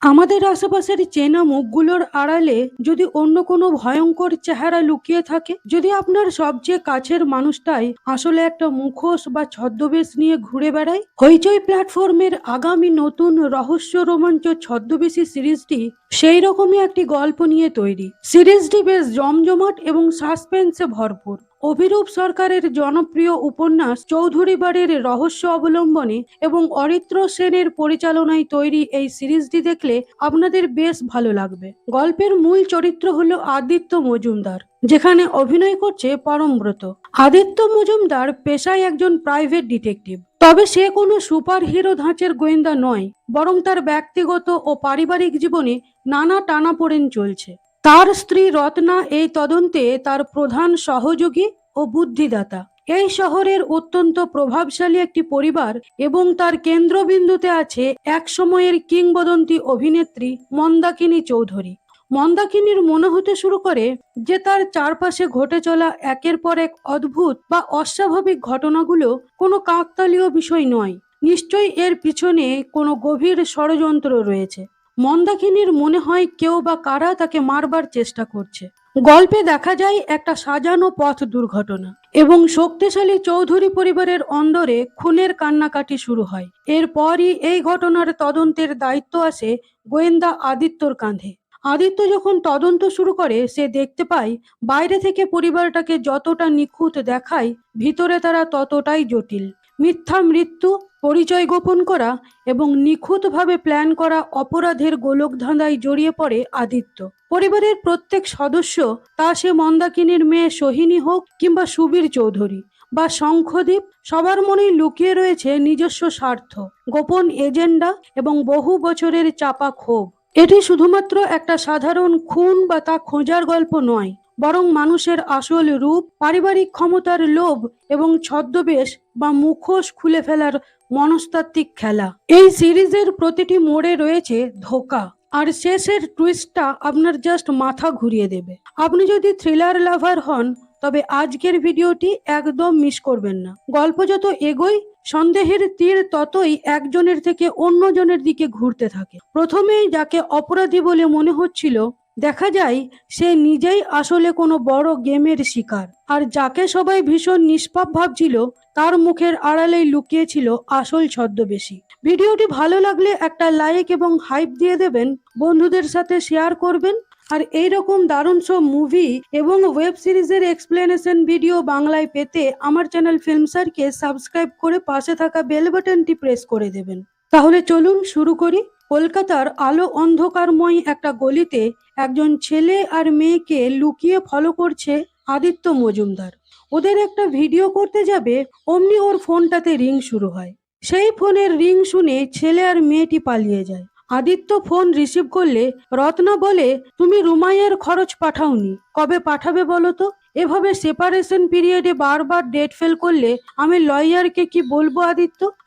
আমাদের আশেপাশের চেনা মুখগুলোর আড়ালে যদি অন্য কোনো ভয়ঙ্কর চেহারা লুকিয়ে থাকে, যদি আপনার সবচেয়ে কাছের মানুষটাই আসলে একটা মুখোশ বা ছদ্মবেশ নিয়ে ঘুরে বেড়ায়। হইচই প্ল্যাটফর্মের আগামী নতুন রহস্য রোমাঞ্চ ছদ্মবেশী সিরিজটি সেই রকমই একটি গল্প নিয়ে তৈরি। সিরিজটি বেশ জমজমাট এবং সাসপেন্সে ভরপুর। অভিরূপ সরকারের জনপ্রিয় উপন্যাস চৌধুরী বাড়ির রহস্য অবলম্বনে এবং অরিত্র সেনের পরিচালনায় তৈরি এই সিরিজটি দেখলে আপনাদের বেশ ভালো লাগবে। গল্পের মূল চরিত্র হলো আদিত্য মজুমদার, যেখানে অভিনয় করছে পরমব্রত। আদিত্য মজুমদার পেশায় একজন প্রাইভেট ডিটেকটিভ, তবে সে কোনো সুপার হিরো ধাঁচের গোয়েন্দা নয়, বরং তার ব্যক্তিগত ও পারিবারিক জীবনে নানা টানাপোড়েন চলছে। তার স্ত্রী রত্না এই তদন্তে তার প্রধান সহযোগী ও বুদ্ধিদাতা। এই শহরের অত্যন্ত প্রভাবশালী একটি পরিবার এবং তার কেন্দ্রবিন্দুতে আছে এক সময়ের কিংবদন্তি অভিনেত্রী মন্দাকিনী চৌধুরী। মন্দাকিনীর মনে হতে শুরু করে যে তার চারপাশে ঘটে চলা একের পর এক অদ্ভুত বা অস্বাভাবিক ঘটনাগুলো কোনো কাকতালীয় বিষয় নয়, নিশ্চয়ই এর পিছনে কোনো গভীর ষড়যন্ত্র রয়েছে। মন্দাকিনীর মনে হয় কেউ বা কারা তাকে মারবার চেষ্টা করছে। গল্পে দেখা যায় একটা সাজানো পথ দুর্ঘটনা এবং শক্তিশালী চৌধুরী পরিবারের অন্দরে খুনের কান্নাকাটি শুরু হয়। এরপরই এই ঘটনার তদন্তের দায়িত্ব আসে গোয়েন্দা আদিত্যর কাঁধে। আদিত্য যখন তদন্ত শুরু করে, সে দেখতে পায় বাইরে থেকে পরিবারটাকে যতটা নিখুঁত দেখায়, ভিতরে তারা ততটাই জটিল। মিথ্যা মৃত্যু, পরিচয় গোপন করা এবং নিখুঁতভাবে প্ল্যান করা অপরাধের গোলকধাঁধায় জড়িয়ে পড়ে আদিত্য। পরিবারের প্রত্যেক সদস্য, তা সে মন্দাকিনীর মেয়ে সোহিনী হোক কিংবা সুবীর চৌধুরী বা শঙ্খদীপ, সবার মনেই লুকিয়ে রয়েছে নিজস্ব স্বার্থ, গোপন এজেন্ডা এবং বহু বছরের চাপা ক্ষোভ। এটি শুধুমাত্র একটা সাধারণ খুন বা তা খোঁজার গল্প নয়, বরং মানুষের আসল রূপ, পারিবারিক ক্ষমতার লোভ এবং ছদ্মবেশ বা মুখোশ খুলে ফেলার মনস্তাত্ত্বিক খেলা। এই সিরিজের প্রতিটি মোড়ে রয়েছে ধোঁকা, আর শেষের টুইস্টটা আপনার জাস্ট মাথা ঘুরিয়ে দেবে। আপনি যদি থ্রিলার লাভার হন, তবে আজকের ভিডিওটি একদম মিস করবেন না। গল্প যত এগোয়, সন্দেহের তীর ততই একজনের থেকে অন্যজনের দিকে ঘুরতে থাকে। প্রথমেই যাকে অপরাধী বলে মনে হচ্ছিল, দেখা যায় সে নিজেই আসলে কোনো বড় গেমের শিকার, আর যাকে সবাই ভীষণ নিষ্পাপ ভাবছিল, তার মুখের আড়ালেই লুকিয়েছিল আসল ছদ্মবেশী। ভিডিওটি ভালো লাগলে একটা লাইক এবং হাইপ দিয়ে দেবেন, বন্ধুদের সাথে শেয়ার করবেন। আর এইরকম দারুণ সব মুভি এবং ওয়েব সিরিজের এক্সপ্লেনেশন ভিডিও বাংলায় পেতে আমার চ্যানেল ফিল্মসারকে সাবস্ক্রাইব করে পাশে থাকা বেল বাটনটি প্রেস করে দেবেন। তাহলে চলুন শুরু করি। কলকাতার আলো অন্ধকারময় একটা গলিতে একজন ছেলে আর মেয়েকে লুকিয়ে ফলো করছে আদিত্য মজুমদার। ওদের একটা ভিডিও করতে যাবে, অমনি ওর ফোনটাতে রিং শুরু হয়। সেই ফোনের রিং শুনে ছেলে আর মেয়েটি পালিয়ে যায়। আদিত্য ফোন রিসিভ করলে রত্না বলে, তুমি রুমাইয়ের খরচ পাঠাওনি, কবে পাঠাবে বলো তো? এভাবে সেপারেশন পিরিয়ডে বারবার ডেট ফেল করলে আমি লয়ারকে কি বলবো?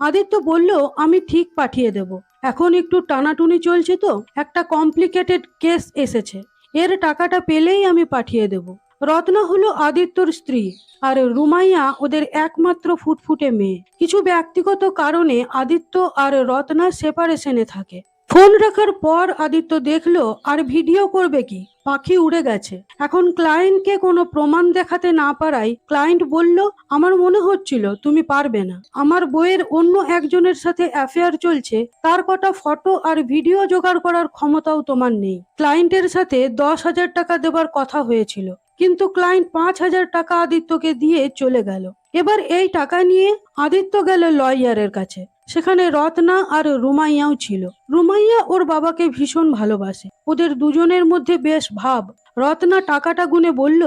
আদিত্য বলল, আমি ঠিক পাঠিয়ে দেব। এখন একটু টানাটুনি চলছে, তো একটা কমপ্লিকেটেড কেস এসেছে, এর টাকাটা পেলেই আমি পাঠিয়ে দেব। রত্না হলো আদিত্যর স্ত্রী, আর রুমাইয়া ওদের একমাত্র ফুটফুটে মেয়ে। কিছু ব্যক্তিগত কারণে আদিত্য আর রত্না সেপারেশনে থাকে। ফোন রাখার পর আদিত্য দেখলো আর ভিডিও করবে কি, পাখি উড়ে গেছে। এখন ক্লায়েন্টকে কোনো প্রমাণ দেখাতে না পারায় ক্লায়েন্ট বলল, আমার মনে হচ্ছিল তুমি পারবে না। আমার বইয়ের অন্য একজনের সাথে অ্যাফেয়ার চলছে, তার কটা ফটো আর ভিডিও জোগাড় করার ক্ষমতাও তোমার নেই। ক্লায়েন্টের সাথে 10,000 টাকা দেবার কথা হয়েছিল, কিন্তু ক্লায়েন্ট 5,000 টাকা আদিত্যকে দিয়ে চলে গেল। এবার এই টাকা নিয়ে আদিত্য গেল লয়ারের কাছে। সেখানে রত্না আর রুমাইয়াও ছিল। রুমাইয়া ওর বাবাকে ভীষণ ভালোবাসে, ওদের দুজনের মধ্যে বেশ ভাব। রত্না টাকাটা গুনে বলল,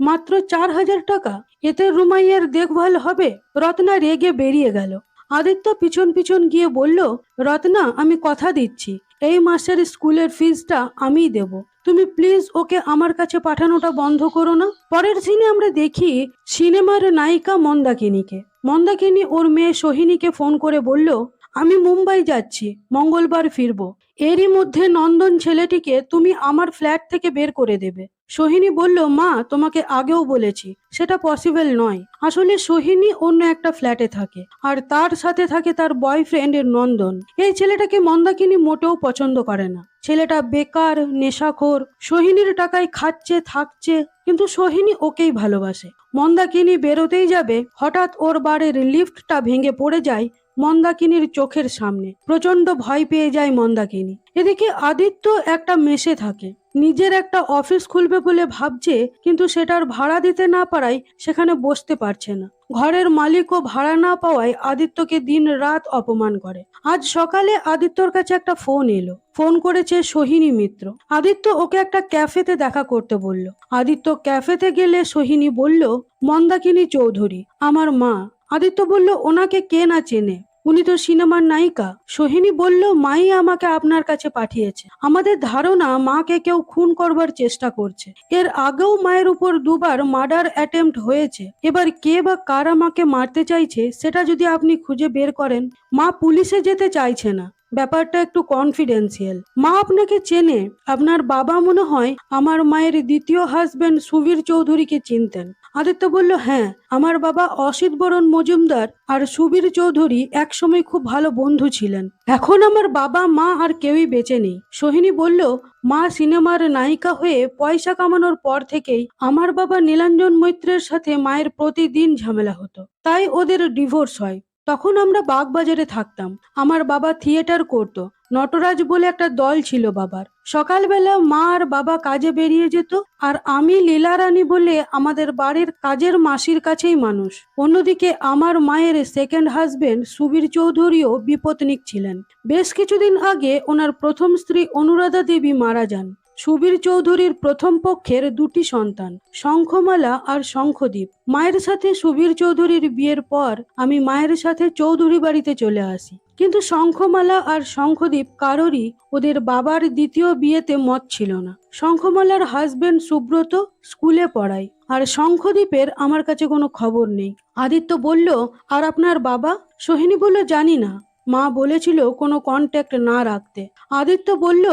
মাত্র 4,000 টাকা, এতে রুমাইয়ার দেখভাল হবে? রত্না রেগে বেরিয়ে গেল। আদিত্য পিছন পিছন গিয়ে বলল, রত্না, আমি কথা দিচ্ছি এই মাসের স্কুলের ফিজটা আমিই দেব, তুমি প্লিজ ওকে আমার কাছে পাঠানোটা বন্ধ করো না। পরের সিনে আমরা দেখি সিনেমার নায়িকা মন্দাকিনীকে। মন্দাকিনী ওর মেয়ে সোহিনীকে ফোন করে বলল, আমি মুম্বাই যাচ্ছি, মঙ্গলবার ফিরবো। এরই মধ্যে নন্দন ছেলেটিকে তুমি আমার ফ্ল্যাট থেকে বের করে দেবে। সোহিনী বলল, মা তোমাকে আগেও বলেছি সেটা পসিবল নয়। আসলে সোহিনী অন্য একটা ফ্ল্যাটে থাকে, আর তার সাথে থাকে তার বয়ফ্রেন্ড নন্দন। এই ছেলেটাকে মন্দাকিনী মোটেও পছন্দ করে না। ছেলেটা বেকার, নেশাখোর, সোহিনীর টাকায় খাচ্ছে থাকছে, কিন্তু সোহিনী ওকেই ভালোবাসে। মন্দাকিনী বেরোতেই যাবে, হঠাৎ ওর বাড়ির লিফটটা ভেঙে পড়ে যায় মন্দাকিনীর চোখের সামনে। প্রচন্ড ভয় পেয়ে যায় মন্দাকিনী। এদিকে আদিত্য একটা মেসে থাকে, নিজের একটা অফিস খুলবে বলে ভাবছে, কিন্তু সেটার ভাড়া দিতে না পারায় সেখানে বসতে পারছে না। ঘরের মালিকও ভাড়া না পাওয়ায় আদিত্যকে দিন রাত অপমান করে। আজ সকালে আদিত্যর কাছে একটা ফোন এলো। ফোন করেছে সোহিনী মিত্র। আদিত্য ওকে একটা ক্যাফেতে দেখা করতে বলল। আদিত্য ক্যাফেতে গেলে সোহিনী বলল, মন্দাকিনী চৌধুরী আমার মা। আদিত্য বলল, ওনাকে কে না চেনে, উনি তো সিনেমার নায়িকা। সোহিনী বলল, মাই আমাকে আপনার কাছে পাঠিয়েছে। আমাদের ধারণা মাকে কেউ খুন করবার চেষ্টা করছে। এর আগেও মায়ের উপর দুবার মার্ডার অ্যাটেম্প্ট হয়েছে। এবার কে বা কারা মাকে মারতে চাইছে সেটা যদি আপনি খুঁজে বের করেন। মা পুলিশে যেতে চাইছে না, ব্যাপারটা একটু কনফিডেন্সিয়াল। মা আপনাকে চেনে। আপনার বাবা মনে হয় আমার মায়ের দ্বিতীয় হাজবেন্ড সুবীর চৌধুরীকে চিনতেন। আদিত্য বলল, হ্যাঁ, আমার বাবা অসিত বরণ মজুমদার আর সুবীর চৌধুরী একসময় খুব ভালো বন্ধু ছিলেন। এখন আমার বাবা মা আর কেউই বেঁচে নেই। সোহিনী বলল, মা সিনেমার নায়িকা হয়ে পয়সা কামানোর পর থেকেই আমার বাবা নীলাঞ্জন মৈত্রের সাথে মায়ের প্রতিদিন ঝামেলা হতো, তাই ওদের ডিভোর্স হয়। তখন আমরা বাগবাজারে থাকতাম। আমার বাবা থিয়েটার করত। নটরাজ বলে একটা দল ছিল বাবার। সকালবেলা মা আর বাবা কাজে বেরিয়ে যেত, আর আমি লীলা রানী বলে আমাদের বাড়ির কাজের মাসির কাছেই মানুষ। অন্যদিকে আমার মায়ের সেকেন্ড হাজবেন্ড সুবীর চৌধুরীও বিপত্নিক ছিলেন। বেশ কিছুদিন আগে ওনার প্রথম স্ত্রী অনুরাধা দেবী মারা যান। সুবীর চৌধুরীর প্রথম পক্ষের দুটি সন্তান, শঙ্খমালা আর শঙ্খদ্বীপ। মায়ের সাথে সুবীর চৌধুরীর বিয়ের পর আমি মায়ের সাথে চৌধুরী বাড়িতে চলে আসি, কিন্তু শঙ্খমালা আর শঙ্খদ্বীপ কারোরই ওদের বাবার দ্বিতীয় বিয়েতে মত ছিল না। শঙ্খমালার হাজবেন্ড সুব্রত স্কুলে পড়ায়, আর শঙ্খদ্বীপের আমার কাছে কোনো খবর নেই। আদিত্য বলল, আর আপনার বাবা? সোহিনী বলল, জানি না, মা বলেছিল কোনো কন্ট্যাক্ট না রাখতে। আদিত্য বলল,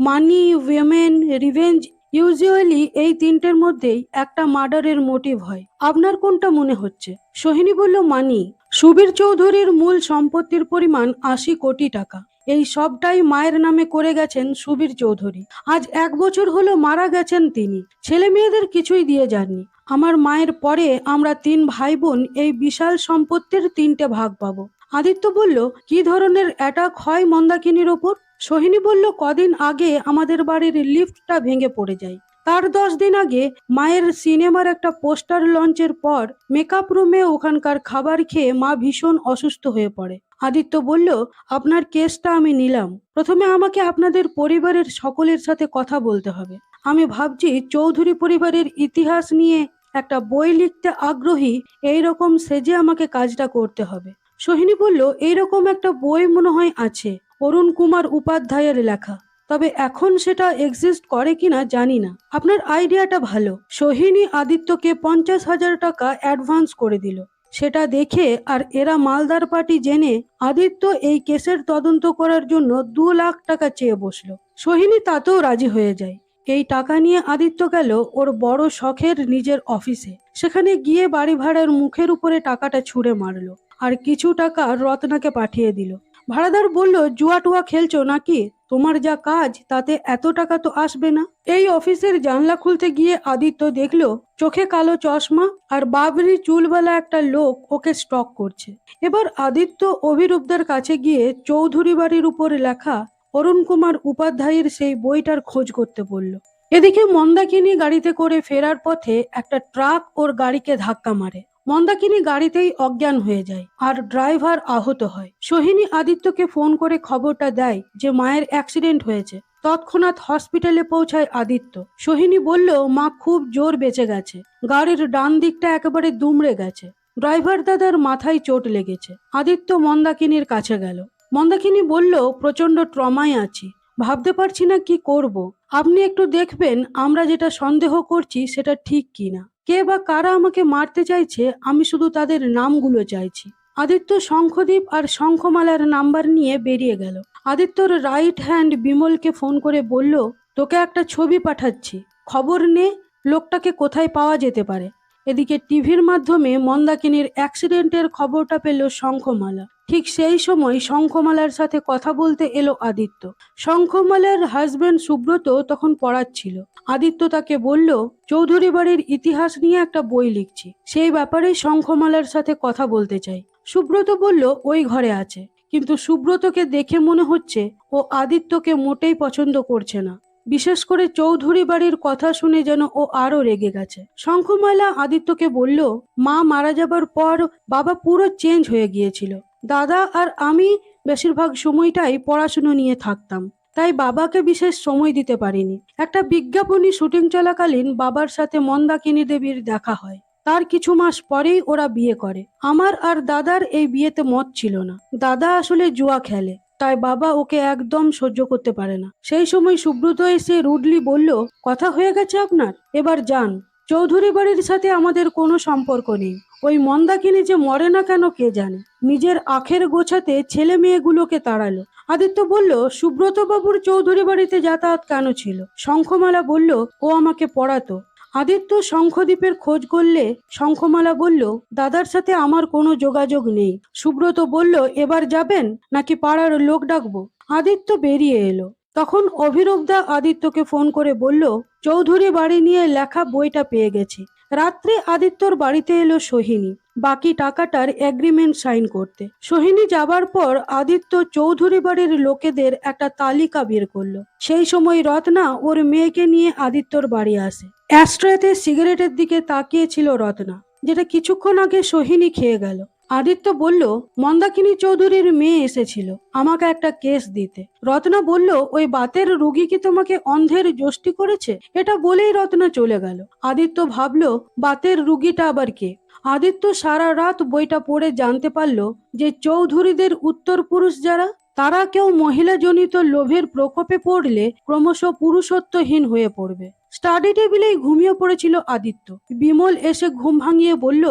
মানি, উইমেন, রিভেঞ্জ, ইউজুয়ালি এই তিনটের মধ্যেই একটা মার্ডারের মোটিভ হয়। আপনার কোনটা মনে হচ্ছে? সোহিনী বলল, মানি। সুবীর চৌধুরীর মূল সম্পত্তির পরিমাণ ৮০ কোটি টাকা। এই সবটাই মায়ের নামে করে গেছেন সুবীর চৌধুরী। আজ ১ বছর হলো মারা গেছেন তিনি। ছেলে মেয়েদের কিছুই দিয়ে যাননি। আমার মায়ের পরে আমরা ৩ ভাই বোন এই বিশাল সম্পত্তির ৩টে ভাগ পাবো। আদিত্য বলল, কি ধরনের অ্যাটাক হয় মন্দাকিনীর ওপর? সোহিনী বলল, কদিন আগে আমাদের বাড়ির লিফটটা ভেঙে পড়ে যায়। তার ১০ দিন আগে মায়ের সিনেমার একটা পোস্টার লঞ্চের পর মেকআপ রুমে ওখানকার খাবার খেয়ে মা ভীষণ অসুস্থ হয়ে পড়ে। আদিত্য বলল, আপনার কেসটা আমি নিলাম। প্রথমে আমাকে আপনাদের পরিবারের সকলের সাথে কথা বলতে হবে। আমি ভাবছি চৌধুরী পরিবারের ইতিহাস নিয়ে একটা বই লিখতে আগ্রহী। এই রকম সেজে আমাকে কাজটা করতে হবে। সোহিনী বলল, এইরকম একটা বই মনে হয় আছে, অরুণ কুমার উপাধ্যায়ের লেখা, তবে এখন সেটা এক্সিস্ট করে কিনা জানি না। আপনার আইডিয়াটা ভালো। সোহিনী আদিত্যকে ৫০,০০০ টাকা অ্যাডভান্স করে দিল। সেটা দেখে আর এরা মালদার পার্টি জেনে আদিত্য এই কেসের তদন্ত করার জন্য ২ লাখ টাকা চেয়ে বসলো। সোহিনী তাতেও রাজি হয়ে যায়। এই টাকা নিয়ে আদিত্য গেল ওর বড় শখের নিজের অফিসে। সেখানে গিয়ে বাড়ি ভাড়ার মুখের উপরে টাকাটা ছুঁড়ে মারলো, আর কিছু টাকা রত্নাকে পাঠিয়ে দিল। ভাড়াদার বলল, জুয়া টুয়া খেলছো নাকি? তোমার যা কাজ তাতে এত টাকা তো আসবে না। এই অফিসের জানলা খুলতে গিয়ে আদিত্য দেখলো চোখে কালো চশমা আর বাবরি চুলওয়ালা একটা লোক ওকে স্টক করছে। এবার আদিত্য অভিরূপদের কাছে গিয়ে চৌধুরী বাড়ির উপর লেখা অরুণ কুমার উপাধ্যায়ের সেই বইটার খোঁজ করতে বলল। এদিকে মন্দাকিনী গাড়িতে করে ফেরার পথে একটা ট্রাক ওর গাড়িকে ধাক্কা মারে। মন্দাকিনী গাড়িতেই অজ্ঞান হয়ে যায়, আর ড্রাইভার আহত হয়। সোহিনী আদিত্যকে ফোন করে খবরটা দেয় যে মায়ের অ্যাক্সিডেন্ট হয়েছে। তৎক্ষণাৎ হসপিটালে পৌঁছায় আদিত্য। সোহিনী বলল, মা খুব জোর বেঁচে গেছে। গাড়ির ডান দিকটা একেবারে দুমড়ে গেছে। ড্রাইভার দাদার মাথায় চোট লেগেছে। আদিত্য মন্দাকিনীর কাছে গেল। মন্দাকিনী বলল, প্রচন্ড ট্রমায় আছি, ভাবতে পারছি না কি করব। আপনি একটু দেখবেন আমরা যেটা সন্দেহ করছি সেটা ঠিক কিনা। কে বা কারা আমাকে মারতে চাইছে, আমি শুধু তাদের নামগুলো চাইছি। আদিত্য শঙ্খদীপ আর শঙ্খমালার নাম্বার নিয়ে বেরিয়ে গেল। আদিত্যর রাইট হ্যান্ড বিমলকে ফোন করে বলল, তোকে একটা ছবি পাঠাচ্ছি, খবর নে লোকটাকে কোথায় পাওয়া যেতে পারে। এদিকে টিভির মাধ্যমে মন্দাকিনীর অ্যাক্সিডেন্টের খবরটা পেল শঙ্খমালা। ঠিক সেই সময় শঙ্খমালার সাথে কথা বলতে এলো আদিত্য। শঙ্খমালার হাজবেন্ড সুব্রত তখন পড়াচ্ছিল। আদিত্য তাকে বলল, চৌধুরী বাড়ির ইতিহাস নিয়ে একটা বই লিখছি, সেই ব্যাপারে শঙ্খমালার সাথে কথা বলতে চাই। সুব্রত বলল, ওই ঘরে আছে। কিন্তু সুব্রতকে দেখে মনে হচ্ছে ও আদিত্যকে মোটেই পছন্দ করছে না। বিশেষ করে চৌধুরী বাড়ির কথা শুনে যেন ও আরো রেগে গেছে। শঙ্খমালা আদিত্যকে বলল, মা মারা যাবার পর বাবা পুরো চেঞ্জ হয়ে গিয়েছিল। দাদা আর আমি বেশিরভাগ সময়টাই পড়াশুনো নিয়ে থাকতাম, তাই বাবাকে বিশেষ সময় দিতে পারিনি। একটা বিজ্ঞাপনী শুটিং চলাকালীন বাবার সাথে মন্দাকিনী দেবীর দেখা হয়। তার কিছু মাস পরেই ওরা বিয়ে করে। আমার আর দাদার এই বিয়েতে মত ছিল না। দাদা আসলে জুয়া খেলে, তাই বাবা ওকে একদম সহ্য করতে পারে না। সেই সময় সুব্রত এসে রুডলি বলল, কথা হয়ে গেছে আপনার, এবার যান। চৌধুরী বাড়ির সাথে আমাদের কোনো সম্পর্ক নেই। ওই মন্দাকিনী যে মরে না কেন কে জানে। নিজের আখের গোছাতে ছেলে মেয়েগুলোকে তাড়ালো। আদিত্য বলল, সুব্রত বাবুর চৌধুরী বাড়িতে যাতায়াত কেন ছিল? শঙ্খমালা বলল, ও আমাকে পড়াতো। আদিত্য শঙ্খদ্বীপের খোঁজ করলে শঙ্খমালা বলল, দাদার সাথে আমার কোনো যোগাযোগ নেই। সুব্রত বলল, এবার যাবেন নাকি পাড়ার লোক ডাকবো? আদিত্য বেরিয়ে এলো। তখন অভিরূপদা আদিত্যকে ফোন করে বলল, চৌধুরী বাড়ি নিয়ে লেখা বইটা পেয়ে গেছি। রাত্রে আদিত্যর বাড়িতে এলো সোহিনী বাকি টাকাটার এগ্রিমেন্ট সাইন করতে। সোহিনী যাবার পর আদিত্য চৌধুরী বাড়ির লোকেদের একটা তালিকা বের করলো। সেই সময় রত্না ওর মেয়েকে নিয়ে আদিত্যর বাড়ি আসে। অ্যাস্ট্রেতে সিগারেটের দিকে তাকিয়েছিল রত্না, যেটা কিছুক্ষণ আগে সোহিনী খেয়ে গেল। আদিত্য বলল, মন্দাকিনী চৌধুরীর মেয়ে এসেছিল আমাকে একটা কেস দিতে। রত্না বলল, ওই বাতের রুগী কি তোমাকে অন্ধের যষ্টি করেছে? এটা বলেই রত্না চলে গেল। আদিত্য ভাবল, বাতের রুগীটা আবার কে? আদিত্য সারা রাত বইটা পড়ে জানতে পারল যে চৌধুরীদের উত্তরপুরুষ যারা, তারা কেউ মহিলাজনিত লোভের প্রকোপে পড়লে ক্রমশ পুরুষত্বহীন হয়ে পড়বে। স্টাডি টেবিলেই ঘুমিয়ে পড়েছিল আদিত্য। বিমল এসে ঘুম ভাঙিয়ে বলল,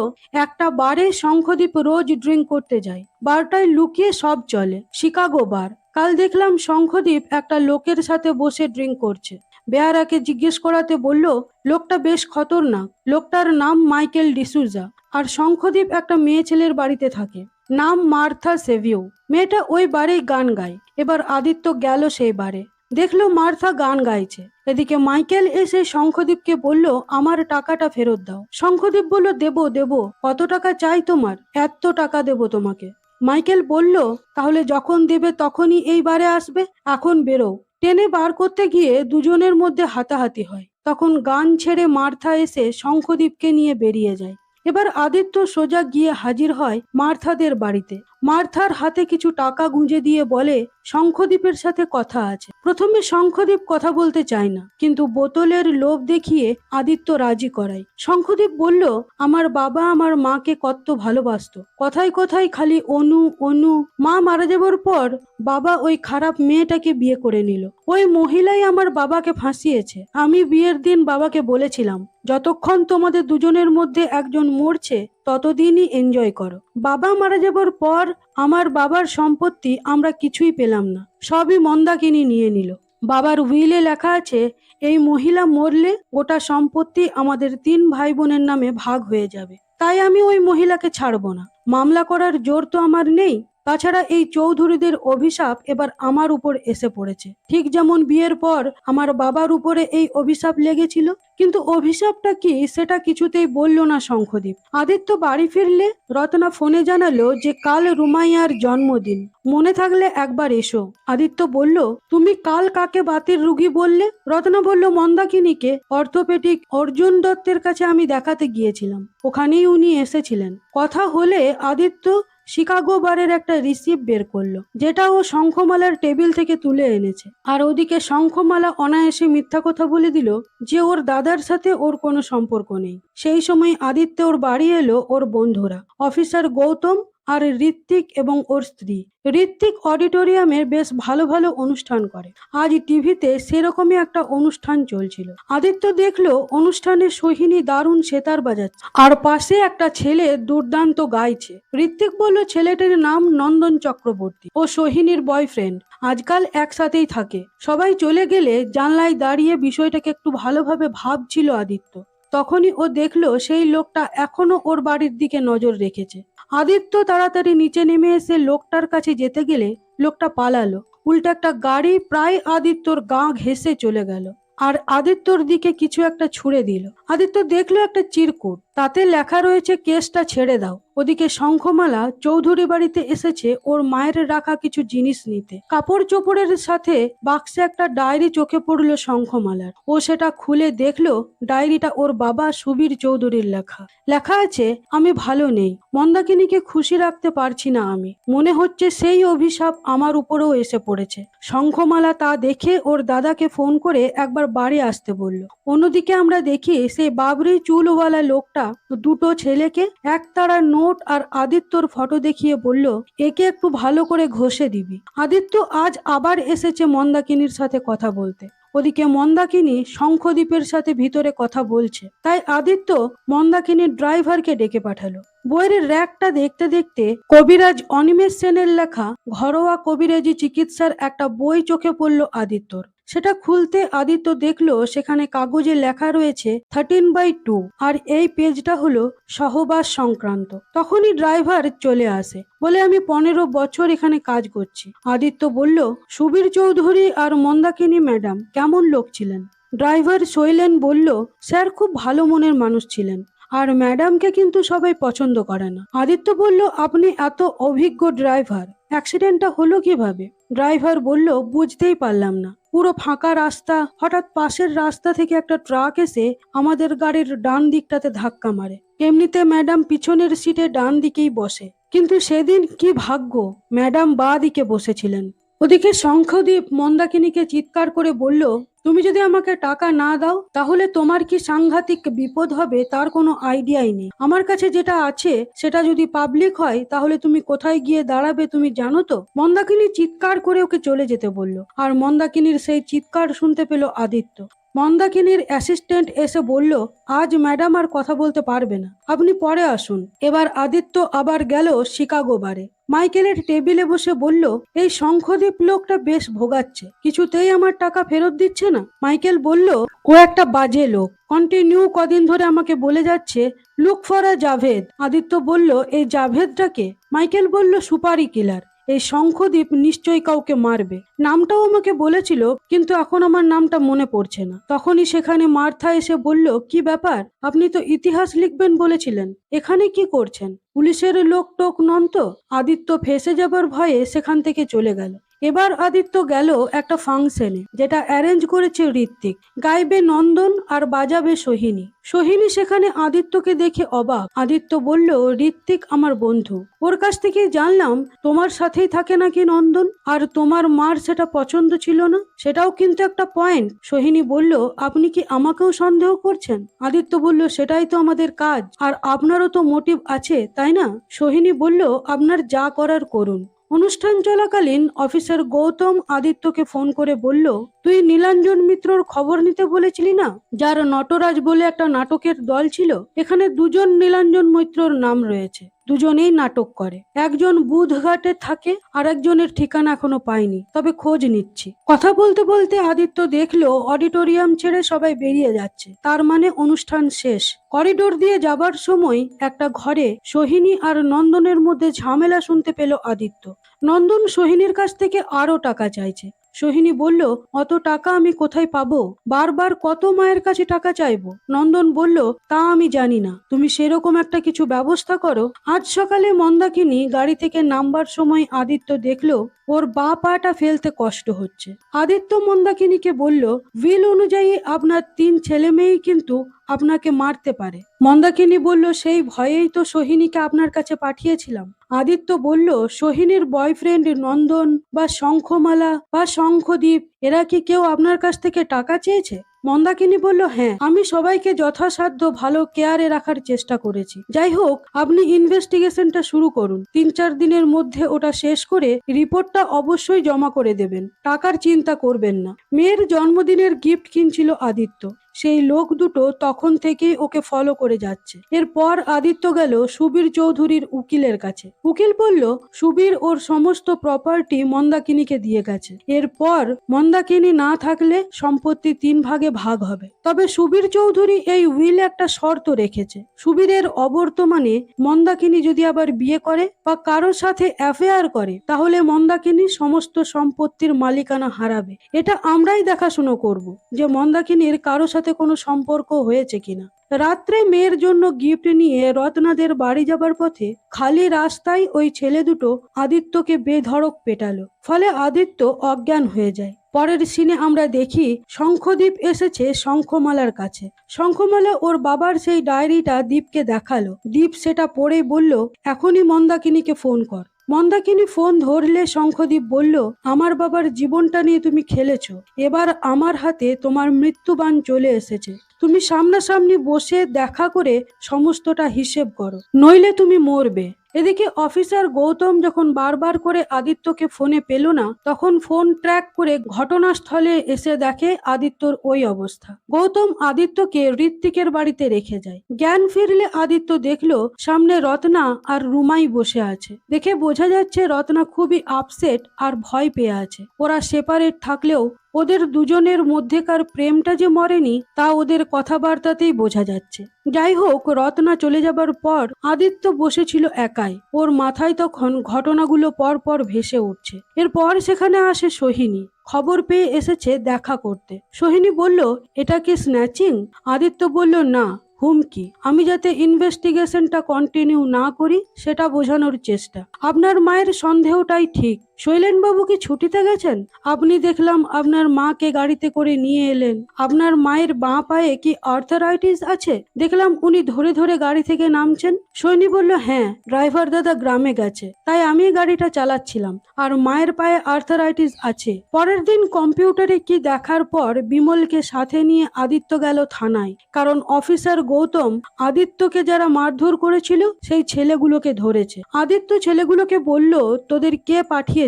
একটা বারে শঙ্খদ্বীপ রোজ ড্রিঙ্ক করতে যায়, বারটায় লুকিয়ে সব চলে, শিকাগো বার। কাল দেখলাম শঙ্খদ্বীপ একটা লোকের সাথে বসে ড্রিঙ্ক করছে। বেয়ারাকে জিজ্ঞেস করাতে বলল, লোকটা বেশ খতরনাক। লোকটার নাম মাইকেল ডিসুজা, আর শঙ্খদ্বীপ একটা মেয়ে ছেলের বাড়িতে থাকে, নাম মার্থা সেভিউ। মেয়েটা ওই বারেই গান গায়। এবার আদিত্য গেল সেই বারে, দেখলো মার্থা গান গাইছে। এদিকে মাইকেল এসে শঙ্খদ্বীপকে বলল, আমার টাকাটা ফেরত দাও। শঙ্খদ্বীপ বলল, দেবো দেবো, কত টাকা চাই তোমার? এত টাকা দেবো তোমাকে। মাইকেল বলল, তাহলে যখন দেবে তখনই এই বারে আসবে, এখন বেরো। টেনে বার করতে গিয়ে দুজনের মধ্যে হাতাহাতি হয়। তখন গান ছেড়ে মার্থা এসে শঙ্খদ্বীপকে নিয়ে বেরিয়ে যায়। এবার আদিত্য সোজা গিয়ে হাজির হয় মার্থাদের বাড়িতে। মার্থার হাতে কিছু টাকা গুঁজে দিয়ে বলে, শঙ্খদ্বীপের সাথে কথা আছে। প্রথমে শঙ্খদ্বীপ কথা বলতে চায় না, কিন্তু বোতলের লোভ দেখিয়ে আদিত্য রাজি করায়। শঙ্খদ্বীপ বলল, আমার বাবা আমার মাকে কত ভালোবাসতো, কথায় কথায় খালি অনু অনু। মা মারা যাবার পর বাবা ওই খারাপ মেয়েটাকে বিয়ে করে নিল। ওই মহিলাই আমার বাবাকে ফাঁসিয়েছে। আমি বিয়ের দিন বাবাকে বলেছিলাম, যতক্ষণ তোমাদের দুজনের মধ্যে একজন মরছে ততদিনই এনজয় করো। বাবা মারা যাবার পর আমার বাবার সম্পত্তি আমরা কিছুই পেলাম না, সবই মন্দাকিনী নিয়ে নিল। বাবার উইলে লেখা আছে, এই মহিলা মরলে গোটা সম্পত্তি আমাদের 3 ভাই বোনের নামে ভাগ হয়ে যাবে। তাই আমি ওই মহিলাকে ছাড়বো না। মামলা করার জোর তো আমার নেই। তাছাড়া এই চৌধুরীদের অভিশাপ এবার আমার উপর এসে পড়েছে, ঠিক যেমন বিয়ের পর আমার বাবার উপরে এই অভিশাপ লেগেছিল। কিন্তু অভিশাপটা কি সেটা কিছুতেই বলল না শঙ্খদ্বীপ। আদিত্য বাড়ি ফিরলে রত্না ফোনে জানালো যে কাল রুমাইয়ার জন্মদিন, মনে থাকলে একবার এসো। আদিত্য বলল, তুমি কাল কাকে বাতের রুগী বললে? রত্না বলল, মন্দাকিনীকে অর্থোপেডিক অর্জুন দত্তের কাছে আমি দেখাতে গিয়েছিলাম, ওখানেই উনি এসেছিলেন। কথা হলে আদিত্য শিকাগো বারের একটা রিসিপ্ট বের করলো, যেটা ও শঙ্খমালার টেবিল থেকে তুলে এনেছে। আর ওদিকে শঙ্খমালা অনায়াসে মিথ্যা কথা বলে দিল যে ওর দাদার সাথে ওর কোনো সম্পর্ক নেই। সেই সময় আদিত্য ওর বাড়ি এলো ওর বন্ধুরা, অফিসার গৌতম আর ঋত্বিক এবং ওর স্ত্রী। ঋত্বিক অডিটোরিয়ামে বেশ ভালো ভালো অনুষ্ঠান করে। আজ টিভিতে সেরকমই একটা অনুষ্ঠান চলছিল। আদিত্য দেখলো অনুষ্ঠানে সোহিনী দারুণ সেতার বাজাচ্ছে আর পাশে একটা ছেলে দুর্দান্ত গাইছে। ঋত্বিক বলল ছেলেটির নাম নন্দন চক্রবর্তী, ও সোহিনীর বয়ফ্রেন্ড, আজকাল একসাথেই থাকে। সবাই চলে গেলে জানলায় দাঁড়িয়ে বিষয়টাকে একটু ভালোভাবে ভাবছিল আদিত্য। তখনই ও দেখলো সেই লোকটা এখনো ওর বাড়ির দিকে নজর রেখেছে। আদিত্য তাড়াতাড়ি নিচে নেমে এসে লোকটার কাছে যেতে গেলে লোকটা পালালো। উল্টো একটা গাড়ি প্রায় আদিত্যর গা ঘেঁষে চলে গেল আর আদিত্যর দিকে কিছু একটা ছুঁড়ে দিল। আদিত্য দেখলো একটা চিরকুট, তাতে লেখা রয়েছে কেসটা ছেড়ে দাও। ওদিকে শঙ্খমালা চৌধুরী বাড়িতে এসেছে ওর মায়ের রাখা কিছু জিনিস নিতে। কাপড় চোপড়ের সাথে বাক্সে একটা ডায়েরি চোখে পড়লো শঙ্খমালার। ও সেটা খুলে দেখলো ডায়েরিটা ওর বাবা সুবীর চৌধুরীর লেখা। লেখা আছে, আমি ভালো নেই, মন্দাকিনীকে খুশি রাখতে পারছি না, আমি মনে হচ্ছে সেই অভিশাপ আমার উপরেও এসে পড়েছে। শঙ্খমালা তা দেখে ওর দাদাকে ফোন করে একবার বাড়ি আসতে বলল। অন্যদিকে আমরা দেখি সেই বাবরি চুলওয়ালা লোকটা দুটো ছেলেকে একতারা নোট আর আদিত্যর ফটো দেখিয়ে বলল, একে একটু ভালো করে ঘষে দিবি। আদিত্য আজ আবার এসেছে মন্দাকিনীর সাথে কথা বলতে। ওদিকে মন্দাকিনী শঙ্খদ্বীপের সাথে ভিতরে কথা বলছে, তাই আদিত্য মন্দাকিনীর ড্রাইভারকে ডেকে পাঠালো। বইয়ের র্যাকটা দেখতে দেখতে কবিরাজ অনিমেষ সেনের লেখা ঘরোয়া কবিরাজি চিকিৎসার একটা বই চোখে পড়ল আদিত্যর। সেটা খুলতে আদিত্য দেখলো সেখানে কাগজে লেখা রয়েছে 13/2, আর এই পেজটা হলো সহবাস সংক্রান্ত। তখনই ড্রাইভার চলে আসে, বলে আমি 15 বছর এখানে কাজ করছি। আদিত্য বলল, সুবীর চৌধুরী আর মন্দাকিনী ম্যাডাম কেমন লোক ছিলেন? ড্রাইভার শৈলেন বলল, স্যার খুব ভালো মনের মানুষ ছিলেন, আর ম্যাডামকে কিন্তু সবাই পছন্দ করে না। আদিত্য বলল, আপনি এত অভিজ্ঞ ড্রাইভার, অ্যাক্সিডেন্টটা হলো কিভাবে? ড্রাইভার বলল, বুঝতেই পারলাম না, পুরো ফাঁকা রাস্তা, হঠাৎ পাশের রাস্তা থেকে একটা ট্রাক এসে আমাদের গাড়ির ডান দিকটাতে ধাক্কা মারে। এমনিতে ম্যাডাম পিছনের সিটে ডান দিকেই বসে, কিন্তু সেদিন কি ভাগ্য, ম্যাডাম বাঁ দিকে বসেছিলেন। ওদিকে শঙ্খদ্বীপ মন্দাকিনীকে চিৎকার করে বলল, তুমি যদি আমাকে টাকা না দাও তাহলে তোমার কি সাংঘাতিক বিপদ হবে তার কোনো আইডিয়াই নেই। আমার কাছে যেটা আছে সেটা যদি পাবলিক হয় তাহলে তুমি কোথায় গিয়ে দাঁড়াবে তুমি জানো তো? মন্দাকিনী চিৎকার করে ওকে চলে যেতে বলল, আর মন্দাকিনীর সেই চিৎকার শুনতে পেল আদিত্য। মন্দাকিনীর অ্যাসিস্ট্যান্ট এসে বলল, আজ ম্যাডাম আর কথা বলতে পারবে না, আপনি পরে আসুন। এবার আদিত্য আবার গেল শিকাগো বারে। মাইকেলের টেবিলে বসে বলল, এই শঙ্খদ্বীপ লোকটা বেশ ভোগাচ্ছে, কিছুতেই আমার টাকা ফেরত দিচ্ছে না। মাইকেল বলল, ও একটা বাজে লোক, কন্টিনিউ কদিন ধরে আমাকে বলে যাচ্ছে look for a Javed. Aditya বলল, এই জাভেদটাকে? মাইকেল বলল, সুপারি কিলার, এই শঙ্খদ্বীপ নিশ্চয়ই কাউকে মারবে। নামটাও আমাকে বলেছিল, কিন্তু এখন আমার নামটা মনে পড়ছে না। তখনই সেখানে মার্থা এসে বলল, কি ব্যাপার, আপনি তো ইতিহাস লিখবেন বলেছিলেন, এখানে কি করছেন? পুলিশের লোক টোক নন তো? আদিত্য ফেঁসে যাবার ভয়ে সেখান থেকে চলে গেল। এবার আদিত্য গেল একটা ফাংশনে, যেটা অ্যারেঞ্জ করেছে ঋত্বিক। গাইবে নন্দন আর বাজাবে সোহিনী। সোহিনী সেখানে আদিত্যকে দেখে অবাক। আদিত্য বলল, ঋত্বিক আমার বন্ধু, ওর কাছ থেকে জানলাম তোমার সাথেই থাকে নাকি নন্দন, আর তোমার মার সেটা পছন্দ ছিল না, সেটাও কিন্তু একটা পয়েন্ট। সোহিনী বলল, আপনি কি আমাকেও সন্দেহ করছেন? আদিত্য বলল, সেটাই তো আমাদের কাজ, আর আপনারও তো মোটিভ আছে তাই না? সোহিনী বলল, আপনার যা করার করুন। অনুষ্ঠান চলাকালীন অফিসার গৌতম আদিত্যকে ফোন করে বলল, তুই নীলাঞ্জন মিত্রর খবর নিতে বলেছিলি না, যার নটরাজ বলে একটা নাটকের দল ছিল? এখানে দুজন নীলাঞ্জন মিত্রর নাম রয়েছে, দুজনেই নাটক করে। একজন বুধঘাটে থাকে, আর একজনের ঠিকানা এখনো পাইনি, তবে খোঁজ নিচ্ছি। কথা বলতে বলতে আদিত্য দেখলো অডিটোরিয়াম ছেড়ে সবাই বেরিয়ে যাচ্ছে, তার মানে অনুষ্ঠান শেষ। করিডোর দিয়ে যাবার সময় একটা ঘরে সোহিনী আর নন্দনের মধ্যে ঝামেলা শুনতে পেল আদিত্য। নন্দন সোহিনীর কাছ থেকে আরো টাকা চাইছে। সোহিনী বলল, অত টাকা আমি কোথায় পাবো, বারবার কত মায়ের কাছে টাকা চাইবো? নন্দন বলল, তা আমি জানি না, তুমি সেরকম একটা কিছু ব্যবস্থা করো। আজ সকালে মন্দাকিনী গাড়ি থেকে নামবার সময় আদিত্য দেখলো ওর বা পাটা ফেলতে কষ্ট হচ্ছে। আদিত্য মন্দাকিনীকে বলল, উইল অনুযায়ী আপনার 3 ছেলে মেয়েই কিন্তু আপনাকে মারতে পারে। মন্দাকিনী বলল, সেই ভয়েই তো সোহিনীকে আপনার কাছে পাঠিয়েছিলাম। আদিত্য বলল, সোহিনীর বয়ফ্রেন্ড নন্দন বা শঙ্খমালা বা শঙ্খদ্বীপ, এরা কি কেউ আপনার কাছ থেকে টাকা চেয়েছে? মন্দাকিনী বলল, হ্যাঁ, আমি সবাইকে যথাসাধ্য ভালো কেয়ারে রাখার চেষ্টা করেছি। যাই হোক, আপনি ইনভেস্টিগেশনটা শুরু করুন। 3-4 দিনের মধ্যে ওটা শেষ করে রিপোর্টটা অবশ্যই জমা করে দেবেন। টাকার চিন্তা করবেন না। মেয়ের জন্মদিনের গিফট কিনছিল আদিত্য। সেই লোক দুটো তখন থেকেই ওকে ফলো করে যাচ্ছে। এরপর আদিত্য গেল সুবীর চৌধুরীর উকিলের কাছে। উকিল বলল, সুবীর ওর সমস্ত প্রপার্টি মন্দাকিনীকে দিয়ে গেছে। এরপর মন্দাকিনী না থাকলে সম্পত্তি 3 ভাগে ভাগ হবে। তবে সুবীর চৌধুরী এই উইলে একটা শর্ত রেখেছে। সুবীরের অবর্তমানে মন্দাকিনী যদি আবার বিয়ে করে বা কারোর সাথে অ্যাফেয়ার করে, তাহলে মন্দাকিনী সমস্ত সম্পত্তির মালিকানা হারাবে। এটা আমরাই দেখাশুনো করব যে মন্দাকিনীর কারোর সাথে কোনো সম্পর্ক হয়েছে কিনা। রাত্রে মেয়ের জন্য গিফট নিয়ে রত্নাদের বাড়ি যাবার পথে খালি রাস্তায় ওই ছেলে দুটো আদিত্যকে বেধড়ক পেটালো। ফলে আদিত্য অজ্ঞান হয়ে যায়। পরের সিনে আমরা দেখি শঙ্খদীপ এসেছে শঙ্খমালার কাছে। শঙ্খমালা ওর বাবার সেই ডায়েরিটা দীপকে দেখালো। দীপ সেটা পড়ে বলল, এখনই মন্দাকিনীকে ফোন কর। মন্দাকিনী ফোন ধরলে শঙ্খদীপ বলল, আমার বাবার জীবনটা নিয়ে তুমি খেলেছো, এবার আমার হাতে তোমার মৃত্যুবাণ চলে এসেছে। তুমি সামনাসামনি বসে দেখা করে সমস্তটা হিসেব করো, নইলে তুমি মরবে। এদিকে অফিসার গৌতম যখন বারবার করে আদিত্যকে ফোনে পেল না, তখন ফোন ট্র্যাক করে ঘটনাস্থলে এসে দেখে আদিত্যর ওই অবস্থা। গৌতম আদিত্যকে ঋত্বিকের বাড়িতে রেখে যায়। জ্ঞান ফিরলে আদিত্য দেখলো সামনে রত্না আর রুমাই বসে আছে। দেখে বোঝা যাচ্ছে রত্না খুবই আপসেট আর ভয় পেয়ে আছে। ওরা সেপারেট থাকলেও ওদের দুজনের মধ্যেকার প্রেমটা যে মরেনি তা ওদের কথাবার্তাতেই বোঝা যাচ্ছে। যাই হোক, রত্না চলে যাবার পর আদিত্য বসেছিল একাই। ওর মাথায় তখন ঘটনাগুলো পর পর ভেসে উঠছে। এরপর সেখানে আসে সোহিনী। খবর পেয়ে এসেছে দেখা করতে। সোহিনী বলল, এটা কি স্ন্যাচিং? আদিত্য বলল, না, হুমকি। আমি যাতে ইনভেস্টিগেশনটা কন্টিনিউ না করি সেটা বোঝানোর চেষ্টা। আপনার মায়ের সন্দেহটাই ঠিক। শৈলেনবাবু কি ছুটিতে গেছেন? আপনি দেখলাম আপনার মাকে গাড়িতে করে নিয়ে এলেন। আপনার মায়ের বাঁ পায়ে কি আর্থারাইটিস আছে? দেখলাম উনি ধরে ধরে গাড়ি থেকে নামছেন। সৈনী বলল, হ্যাঁ, ড্রাইভার দাদা গ্রামে গেছে, তাই আমি গাড়িটা চালাচ্ছিলাম, আর মায়ের পায়ে আর্থারাইটিস আছে। পরের দিন কম্পিউটারে কি দেখার পর বিমলকে সাথে নিয়ে আদিত্য গেল থানায়, কারণ অফিসার গৌতম আদিত্যকে যারা মারধর করেছিল সেই ছেলেগুলোকে ধরেছে। আদিত্য ছেলেগুলোকে বলল, তোদের কে পাঠিয়েছিল?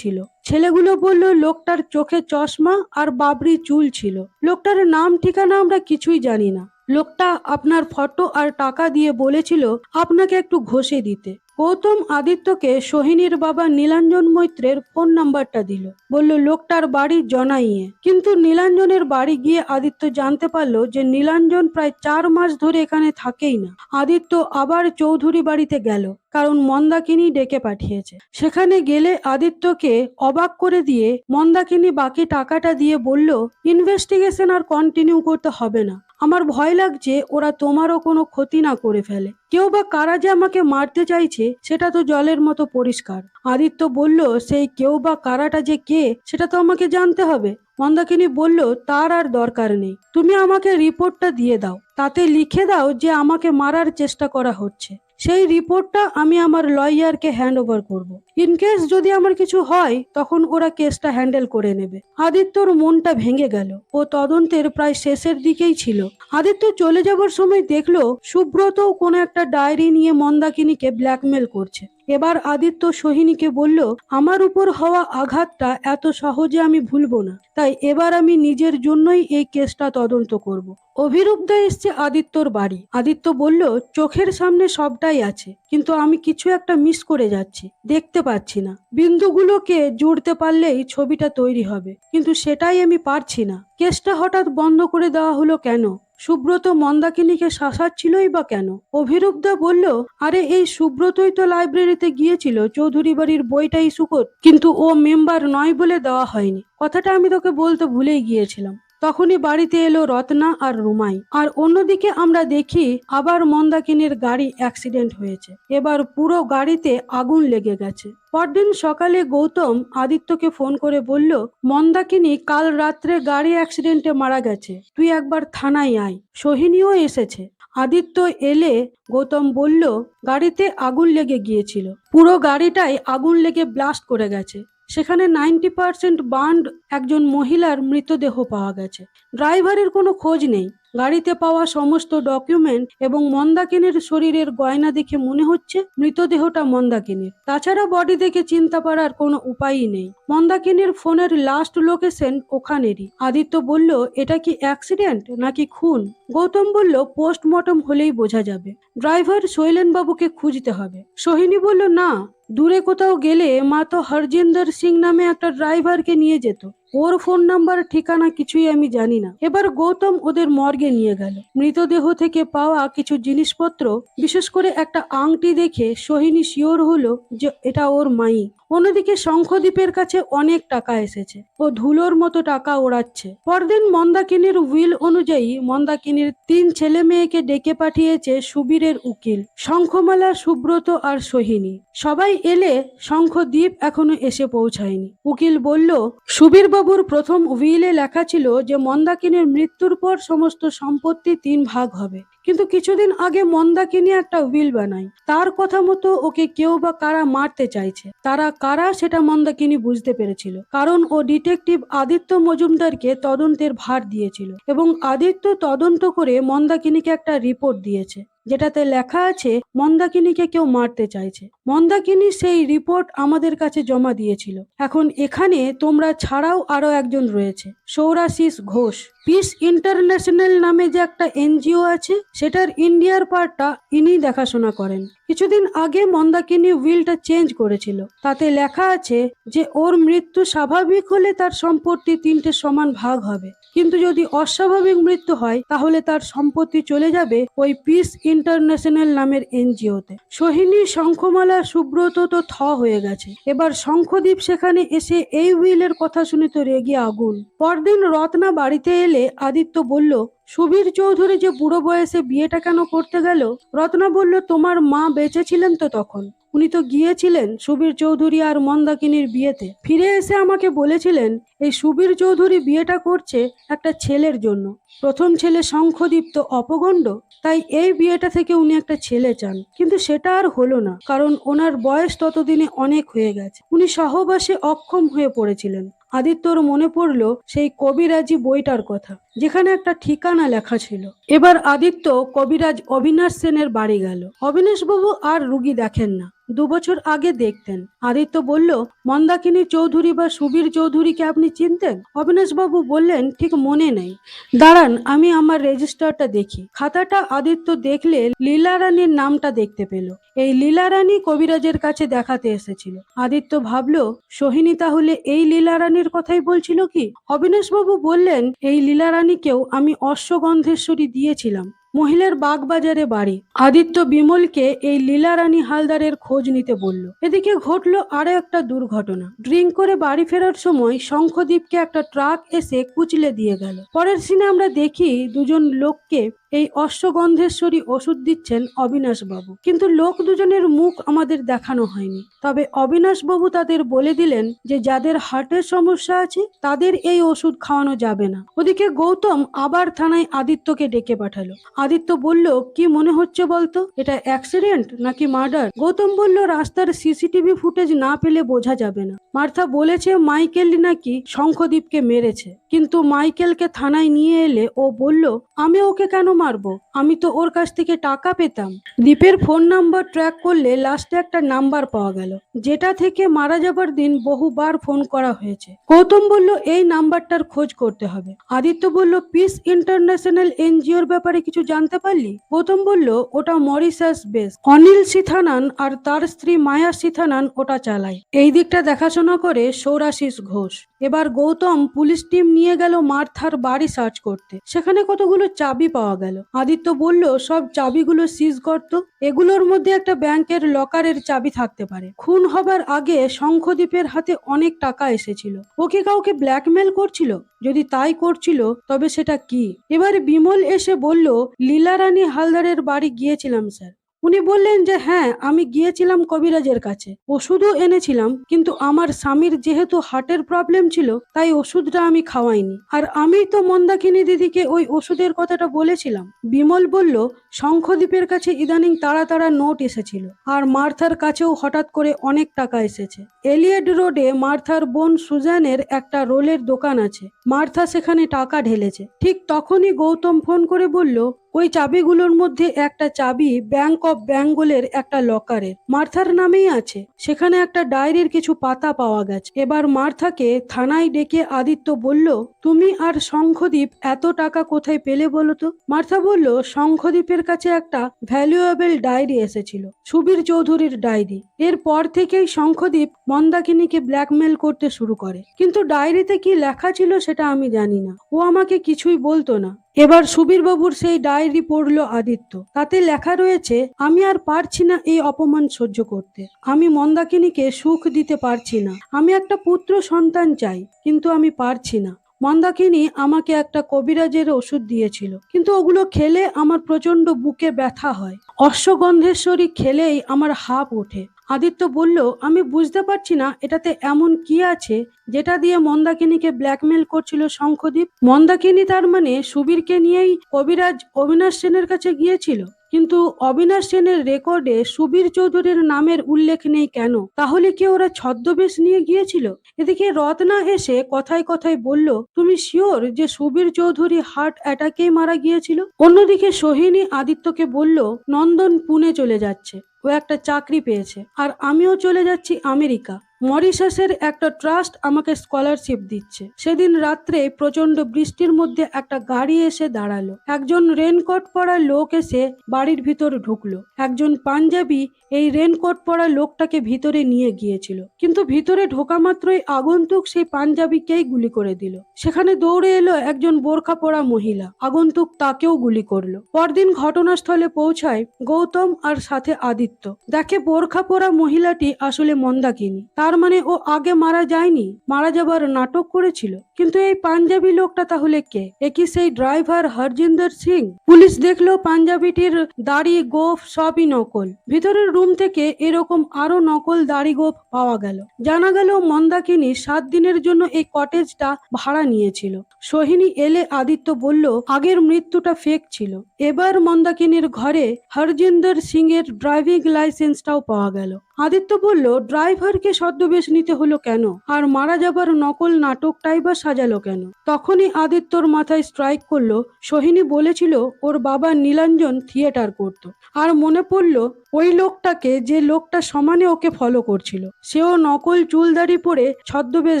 ছেলেগুলো বলল, লোকটার চোখে চশমা আর বাবরি চুল ছিল। লোকটার নাম ঠিকানা আমরা কিছুই জানি না। লোকটা আপনার ফটো আর টাকা দিয়ে বলেছিল আপনাকে একটু ঘষে দিতে। গৌতম আদিত্যকে সোহিনীর বাবা নীলাঞ্জন মৈত্রের ফোন নাম্বারটা দিল। বলল লোকটার বাড়ি জনাইয়ে। কিন্তু নীলাঞ্জনের বাড়ি গিয়ে আদিত্য জানতে পারলো যে নীলাঞ্জন প্রায় 4 মাস ধরে এখানে থাকেই না। আদিত্য আবার চৌধুরী বাড়িতে গেল, কারণ মন্দাকিনী ডেকে পাঠিয়েছে। সেখানে গেলে আদিত্যকে অবাক করে দিয়ে মন্দাকিনী বাকি টাকাটা দিয়ে বলল, ইনভেস্টিগেশন আর কন্টিনিউ করতে হবে না। আমার ভয় লাগছে ওরা তোমারও কোনো ক্ষতি না করে ফেলে। কেউ বা কারা যে আমাকে মারতে চাইছে সেটা তো জলের মতো পরিষ্কার। আদিত্য বলল, সেই কেউ বা কারাটা যে কে সেটা তো আমাকে জানতে হবে। মন্দাকিনী বলল, তার আর দরকার নেই, তুমি আমাকে রিপোর্টটা দিয়ে দাও। তাতে লিখে দাও যে আমাকে মারার চেষ্টা করা হচ্ছে। সেই রিপোর্টটা আমি আমার লয়ারকে হ্যান্ড ওভার করবো। ইনকেস যদি আমার কিছু হয় তখন ওরা কেসটা হ্যান্ডেল করে নেবে। আদিত্যর মনটা ভেঙে গেল। ও তদন্তের প্রায় শেষের দিকেই ছিল। আদিত্য চলে যাবার সময় দেখলো সুব্রতও কোনো একটা ডায়েরি নিয়ে মন্দাকিনীকে ব্ল্যাকমেল করছে। এবার আদিত্য সোহিনীকে বলল, আমার উপর হওয়া আঘাতটা এত সহজে আমি ভুলবো না, তাই এবার আমি নিজের জন্যই এই কেসটা তদন্ত করব। অভিরূপদা এসছে আদিত্যর বাড়ি। আদিত্য বলল, চোখের সামনে সবটাই আছে, কিন্তু আমি কিছু একটা মিস করে যাচ্ছি, দেখতে পাচ্ছি না। বিন্দুগুলোকে জুড়তে পারলেই ছবিটা তৈরি হবে, কিন্তু সেটাই আমি পারছি না। কেসটা হঠাৎ বন্ধ করে দেওয়া হলো কেন? সুব্রত মন্দাকিনীকে শাসাচ্ছিলই বা কেন? অভিরূপদা বলল, আরে এই সুব্রতই তো লাইব্রেরিতে গিয়েছিল চৌধুরী বাড়ির বইটা ইস্যু করতে, কিন্তু ও মেম্বার নয় বলে দেওয়া হয়নি। কথাটা আমি তোকে বলতে ভুলেই গিয়েছিলাম। তখনই বাড়িতে এলো রত্না আর রুমাই। আর অন্যদিকে আমরা দেখি আবার মন্দাকিনীর গাড়ি অ্যাক্সিডেন্ট হয়েছে। এবার পুরো গাড়িতে আগুন লেগে গেছে। পরদিন সকালে গৌতম আদিত্যকে ফোন করে বলল, মন্দাকিনী কাল রাত্রে গাড়ি অ্যাক্সিডেন্টে মারা গেছে, তুই একবার থানায় আয়। সোহিনীও এসেছে। আদিত্য এলে গৌতম বলল, গাড়িতে আগুন লেগে গিয়েছিল, পুরো গাড়িটাই আগুন লেগে ব্লাস্ট করে গেছে। সেখানে 90% বার্নড একজন মহিলার মৃতদেহ পাওয়া গেছে। ড্রাইভারের কোনো খোঁজ নেই। গাড়িতে পাওয়া সমস্ত ডকুমেন্ট এবং মন্দাকিনীর শরীরের গয়না দেখে মনে হচ্ছে মৃতদেহটা মন্দাকিনীর। তাছাড়া বডি দেখে চিন্তা করার কোনো উপায়ই নেই। মন্দাকিনীর ফোনের লাস্ট লোকেশন ওখানেরই। আদিত্য বলল, এটা কি অ্যাক্সিডেন্ট নাকি খুন? গৌতম বলল, পোস্টমর্টম হলেই বোঝা যাবে। ড্রাইভার শৈলেন বাবুকে খুঁজতে হবে। সোহিনী বলল, না, দূরে কোথাও গেলে মা তো হরজিন্দর সিং নামে একটা ড্রাইভারকে নিয়ে যেত। ওর ফোন নাম্বার ঠিকানা কিছুই আমি জানি না। এবার গৌতম ওদের মর্গে নিয়ে গেল। মৃতদেহ থেকে পাওয়া কিছু জিনিসপত্র, বিশেষ করে একটা আংটি দেখে সোহিনী শিওর হলো যে এটা ওর মাই। অন্যদিকে শঙ্খদ্বীপের কাছে অনেক টাকা এসেছে। ও ধুলোর মতো টাকা ওড়াচ্ছে। পরদিন মন্দাকিনীর উইল অনুযায়ী মন্দাকিনীর 3 ছেলে মেয়েকে ডেকে পাঠিয়েছে সুবীরের উকিল, শঙ্খমালা, সুব্রত আর সোহিনী। সবাই এলে শঙ্খদ্বীপ এখনো এসে পৌঁছায়নি। উকিল বলল, সুবীর বাবুর প্রথম উইলে লেখা ছিল যে মন্দাকিনীর মৃত্যুর পর সমস্ত সম্পত্তি 3 ভাগ হবে। কিন্তু কিছুদিন আগে মন্দাকিনী একটা উইল বানায়। তার কথা মতো ওকে কেউ বা কারা মারতে চাইছে। তারা কারা সেটা মন্দাকিনী বুঝতে পেরেছিল, কারণ ও ডিটেকটিভ আদিত্য মজুমদারকে তদন্তের ভার দিয়েছিল এবং আদিত্য তদন্ত করে মন্দাকিনীকে একটা রিপোর্ট দিয়েছে, যেটাতে লেখা আছে মন্দাকিনীকে কেউ মারতে চাইছে। মন্দাকিনী সেই রিপোর্ট আমাদের কাছে জমা দিয়েছিল। এখন এখানে তোমরা ছাড়াও আরো একজন রয়েছে, সৌরাশিস ঘোষ। পিস ইন্টারন্যাশনাল নামে যে একটা এনজিও আছে, সেটার ইন্ডিয়ার পার্টটা ইনি দেখাশোনা করেন। কিছুদিন আগে মন্দাকিনী উইলটা চেঞ্জ করেছিল। তাতে লেখা আছে যে ওর মৃত্যু স্বাভাবিক হলে তার সম্পত্তি 3টে সমান ভাগ হবে, কিন্তু যদি অস্বাভাবিক মৃত্যু হয় তাহলে তার সম্পত্তি চলে যাবে ওই পিস ইন্টারন্যাশনাল নামের এনজিওতে। সোহিনী, শঙ্খমালা, সুব্রত তো হয়ে গেছে। এবার শঙ্খদ্বীপ সেখানে এসে এই উইলের কথা শুনে তো রেগে আগুন। পরদিন রত্না বাড়িতে এলে আদিত্য বলল, সুবীর চৌধুরী যে বুড়ো বয়সে বিয়েটা কেন করতে গেল? রত্না বলল, তোমার মা বেঁচে ছিলেন তো তখন? উনি তো গিয়েছিলেন সুবীর চৌধুরী আর মন্দাকিনীর বিয়েতে। ফিরে এসে আমাকে বলেছিলেন এই সুবীর চৌধুরী বিয়েটা করছে একটা ছেলের জন্য। প্রথম ছেলে শঙ্খদ্বীপ তো অপগণ্ড, তাই এই বিয়েটা থেকে উনি একটা ছেলে চান। কিন্তু সেটা আর হলো না, কারণ ওনার বয়স ততদিনে অনেক হয়ে গেছে। উনি সহবাসে অক্ষম হয়ে পড়েছিলেন। আদিত্যর মনে পড়লো সেই কবিরাজি বইটার কথা, যেখানে একটা ঠিকানা লেখা ছিল। এবার আদিত্য কবিরাজ অবিনাশ সেনের বাড়ি গেল। অবিনাশ বাবু আর রুগী দেখেন না, 2 বছর আগে দেখতেন। আদিত্য বলল, মন্দাকিনী চৌধুরী বা সুবীর চৌধুরীকে আপনি চিনতেন? অবিনাশ বাবু বললেন, ঠিক মনে নেই, দাঁড়ান আমি আমার রেজিস্টারটা দেখি। খাতাটা আদিত্য দেখলে লীলা রানীর নামটা দেখতে পেল। এই লীলা রানী কবিরাজের কাছে দেখাতে এসেছিল। আদিত্য ভাবল, সোহিনী তাহলে এই লীলা রানীর কথাই বলছিল কি? অবিনাশ বাবু বললেন, এই লীলা রানীকেও আমি অশ্বগন্ধেশ্বরী দিয়েছিলাম। মহিলার বাগবাজারে বাড়ি। আদিত্য বিমলকে এই লীলা রানী হালদারের খোঁজ নিতে বলল। এদিকে ঘটলো আরো একটা দুর্ঘটনা। ড্রিঙ্ক করে বাড়ি ফেরার সময় শঙ্খদ্বীপকে একটা ট্রাক এসে কুচলে দিয়ে গেল। পরের সিনে আমরা দেখি দুজন লোককে এই অশ্বগন্ধেশ্বরী ওষুধ দিচ্ছেন অবিনাশ বাবু, কিন্তু লোক দুজনের মুখ আমাদের দেখানো হয়নি। তবে অবিনাশ বাবু তাদের বলে দিলেন যে যাদের হার্টের সমস্যা আছে তাদের এই ওষুধ খাওয়ানো যাবে না। ওদিকে গৌতম আবার থানায় আদিত্যকে ডেকে পাঠালো। আদিত্য বলল, কি মনে হচ্ছে বলতো, এটা অ্যাক্সিডেন্ট নাকি মার্ডার? গৌতম বলল, রাস্তার সিসিটিভি ফুটেজ না পেলে বোঝা যাবে না। মার্থা বলেছে মাইকেল নাকি শঙ্খদ্বীপকে মেরেছে, কিন্তু মাইকেলকে থানায় নিয়ে এলে ও বলল, আমি ওকে কেন মারবো, আমি তো ওর কাছ থেকে টাকা পেতাম। দীপের ফোন নাম্বার ট্র্যাক করলে লাস্টে একটা নাম্বার পাওয়া গেল, যেটা থেকে মারা যাবার দিন বহুবার ফোন করা হয়েছে। গৌতম বলল, এই নাম্বারটার খোঁজ করতে হবে। আদিত্য বলল, পিস ইন্টারন্যাশনাল এনজিওর ব্যাপারে কিছু জানতে পারলি? গৌতম বলল, ওটা মরিশাস বেস। অনিল সিথানান আর তার স্ত্রী মায়া সিথানান ওটা চালায়। এই দিকটা দেখাশোনা করে সৌরাশিস ঘোষ। এবার গৌতম পুলিশ টিম নিয়ে গেল মার্থার বাড়ি সার্চ করতে। সেখানে কতগুলো চাবি পাওয়া গেল। আদিত্য বলল, সব চাবিগুলো সিজ করত। এগুলোর মধ্যে একটা ব্যাংকের লকারের চাবি থাকতে পারে। খুন হবার আগে শঙ্খদ্বীপের হাতে অনেক টাকা এসেছিল। ওকে কাউকে ব্ল্যাকমেল করছিল? যদি তাই করছিল তবে সেটা কি? এবার বিমল এসে বলল, লীলা রানী হালদারের বাড়ি গিয়েছিলাম স্যার। উনি বললেন যে হ্যাঁ, আমি গিয়েছিলাম কবিরাজের কাছে, ওষুধও এনেছিলাম, কিন্তু আমার স্বামীর যেহেতু হার্টের প্রবলেম ছিল তাই ওষুধটা আমি খাওয়াইনি। আর আমি তো মন্দাকিনী দিদিকে ওই ওষুধের কথাটা বলেছিলাম। বিমল বলল, শঙ্খদ্বীপের কাছে ইদানিং তাড়া তাড়া নোট এসেছিল, আর মার্থার কাছেও হঠাৎ করে অনেক টাকা এসেছে। এলিয়েট রোডে মার্থার বোন সুজানের একটা রোলের দোকান আছে, মার্থা সেখানে টাকা ঢেলেছে। ঠিক তখনই গৌতম ফোন করে বলল, ওই চাবিগুলোর মধ্যে একটা চাবি ব্যাংক অফ বেঙ্গলের একটা লকারের, মার্থার নামেই আছে। সেখানে একটা ডায়েরির কিছু পাতা পাওয়া গেছে। এবার মার্থাকে থানায় ডেকে আদিত্য বলল, তুমি আর শঙ্খদ্বীপ এত টাকা কোথায় পেলে বলো তো? মার্থা বলল, শঙ্খদ্বীপের কাছে একটা ভ্যালুয়েবল ডায়েরি এসেছিল, সুবীর চৌধুরীর ডায়েরি। এরপর থেকেই শঙ্খদ্বীপ মন্দাকিনীকে ব্ল্যাকমেল করতে শুরু করে, কিন্তু ডায়েরিতে কি লেখা ছিল সেটা আমি জানি না, ও আমাকে কিছুই বলতো না। এবার সুবীর বাবুর সেই ডায়েরি পড়ল আদিত্য। তাতে লেখা রয়েছে, আমি আর পারছি না এই অপমান সহ্য করতে, আমি মন্দাকিনীকে সুখ দিতে পারছি না, আমি একটা পুত্র সন্তান চাই, কিন্তু আমি পারছি না। মন্দাকিনী আমাকে একটা কবিরাজের ওষুধ দিয়েছিল, কিন্তু ওগুলো খেলে আমার প্রচন্ড বুকে ব্যথা হয়, অশ্বগন্ধেশ্বরী খেলেই আমার হাঁপ ওঠে। আদিত্য বলল, আমি বুঝতে পারছি না এটাতে এমন কি আছে যেটা দিয়ে মন্দাকিনীকে ব্ল্যাকমেল করছিল শঙ্খদ্বীপ। মন্দাকিনী তার মানে সুবীরকে নিয়েই কবিরাজ অবিনাশ সেনের কাছে গিয়েছিল, কিন্তু অবিনাশ সেনের রেকর্ডে সুবীর চৌধুরীর নামের উল্লেখ নেই কেন? তাহলে কি ওরা ছদ্মবেশ নিয়ে গিয়েছিল? এদিকে রত্না এসে কথায় কথায় বলল, তুমি শিওর যে সুবীর চৌধুরী হার্ট অ্যাটাকেই মারা গিয়েছিল? অন্যদিকে সোহিনী আদিত্যকে বলল, নন্দন পুনে চলে যাচ্ছে, ও একটা চাকরি পেয়েছে, আর আমিও চলে যাচ্ছি আমেরিকা। মরিশাসের একটা ট্রাস্ট আমাকে স্কলারশিপ দিচ্ছে। সেদিন রাত্রে প্রচন্ড বৃষ্টির মধ্যে একটা গাড়ি এসে দাঁড়ালো, একজন রেনকোট পরা লোক এসে বাড়ির ভিতর ঢুকলো। একজন পাঞ্জাবি এই রেনকোট পরা লোকটাকে ভিতরে নিয়ে গিয়েছিল, কিন্তু ভিতরে ঢোকা মাত্রই আগন্তুক সেই পাঞ্জাবিকেই গুলি করে দিল। সেখানে দৌড়ে এলো একজন বোরখা পরা মহিলা, আগন্তুক তাকেও গুলি করলো। পরদিন ঘটনাস্থলে পৌঁছায় গৌতম আর সাথে আদিত্য। দেখে বোরখা পরা মহিলাটি আসলে মন্দাকিনী, তার মানে ও আগে মারা যায়নি, মারা যাবার নাটক করেছিল। কিন্তু এই পাঞ্জাবি লোকটা তাহলে কে? এ কি সেই ড্রাইভার হরজিন্দর সিং? পুলিশ দেখলো পাঞ্জাবিটির দাড়ি গোফ সবই নকল। ভিতরের রুম থেকে এরকম আরো নকল দাড়ি গোফ পাওয়া গেল। জানা গেল মন্দাকিনী 7 দিনের জন্য এই কটেজটা ভাড়া নিয়েছিল। সোহিনী এলে আদিত্য বলল, আগের মৃত্যুটা ফেক ছিল। এবার মন্দাকিনীর ঘরে হরজিন্দর সিং এর ড্রাইভিং লাইসেন্সটাও পাওয়া গেল। আদিত্য বলল, ড্রাইভারকে ছদ্মবেশ নিতে হলো কেন, আর মারা যাবার নকল নাটকটাই বা সাজালো কেন? তখনই আদিত্যর মাথায় স্ট্রাইক করলো, সোহিনী বলেছিল ওর বাবা নীলাঞ্জন থিয়েটার করত, আর মনে পড়ল ওই লোকটাকে, যে লোকটা সমানে ওকে ফলো করছিল, সেও নকল চুলদাড়ি পরে ছদ্মবেশ